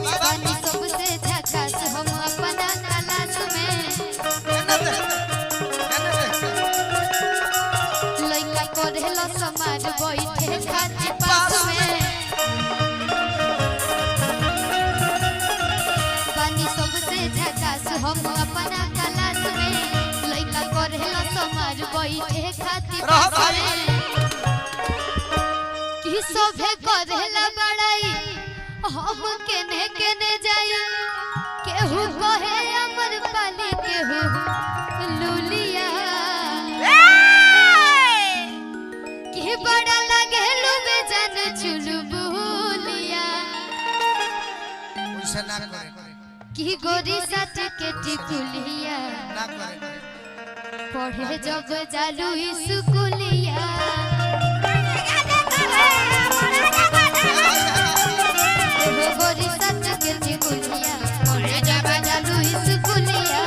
पानी सबसे झकास हम अपना क्लास में लइका करेला समाज बैठे खाती पास में पानी सबसे झकास हम अपना क्लास में लइका करेला समाज बैठे खाती पास में कि सभे करेला बड़ाई हम केने केने जाई केहू कहे अमर पाली केहू लुलिया कि बड़ा लगे लुबे जान चुलबुलिया उनसे ना करे कि गोरी साथ के टिकुलिया ना करे पढ़े जब जालू स्कूलिया गोरी साथ के टिकुलिया पढ़े जब जालू स्कूलिया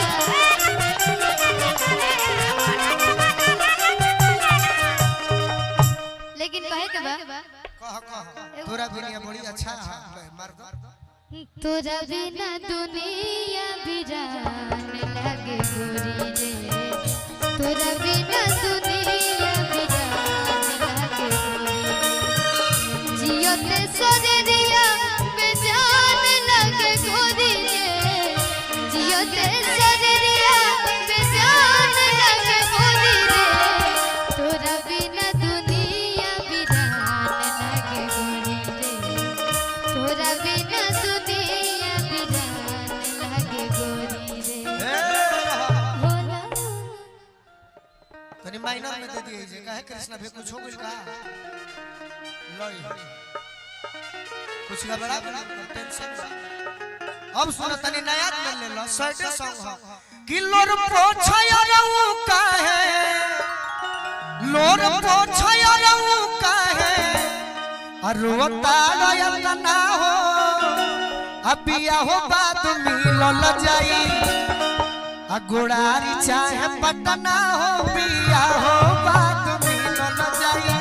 लेकिन कहे के बा कह तोरा दुनिया बड़ी अच्छा है मार दो तोरा बिना दुनिया बिरान लगे गोरी रे तोरा बिना दुनिया बिरान लगे गोरी जियोते सजरिया बेजान लगे गोरी रे जियोते सजरिया बेजान लगे गोरी रे तोरा बिना दुनिया बिरान लगे गोरी रे तोरा बिना दुनिया बिरान लगे गोरी रे होला तनी माइनर में दे दिए जे काहे कृष्ण भी कुछ हो गइल का लई कुछ का बड़ा टेंशन अब सुनो तनी नया में ले लो सैडे सॉन्ग हो कि लोर पोछया रहू काहे लोर पोछया रहू काहे अरुवता लयतना हो अबिया हो बात मिलल जाई अगुड़ारी चाहे पटना हो बिया हो बात मिलल जाई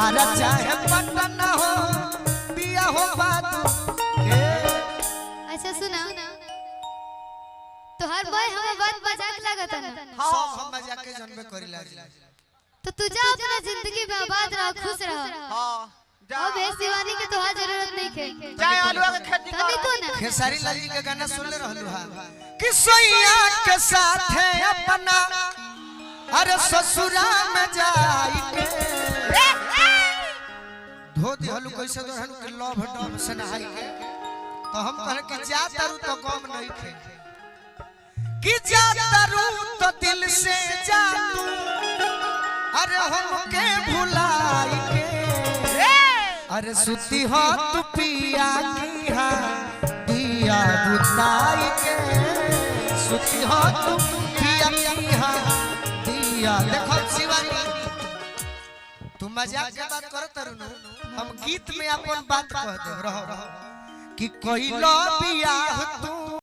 आरा चाहे पटना हो बिया हो बात के अच्छा सुना तोहार भाई हमें बात मजाक लागत है ना सब हम मजाक के जन्म करिला तो तू जा अपना जिंदगी में आबाद रह खुश रह हां अब है शिवानी के तोहार जरूरत नहीं है जाए आलू के खेती तभी तो ना खेसारी लाल जी के गाना सुन ले रहलू हा कि सोइया के साथ है अपना अरे ससुरा में जाई के धो दिहलू कैसे दोहलू के लव डब से नहाई के तो हम कहले कि जा तारू तो गम नहीं खे कि जा तारू तो दिल से जा तू अरे हमके भुलाई के अरे सुती हो तू पिया की हा दिया बुताई के सुती हो तू पिया की हा दिया देखो शिवानी तू मजाक के बात करत रहनु हम गीत में अपन बात कह दे रहो कि कोई लो बियाह तू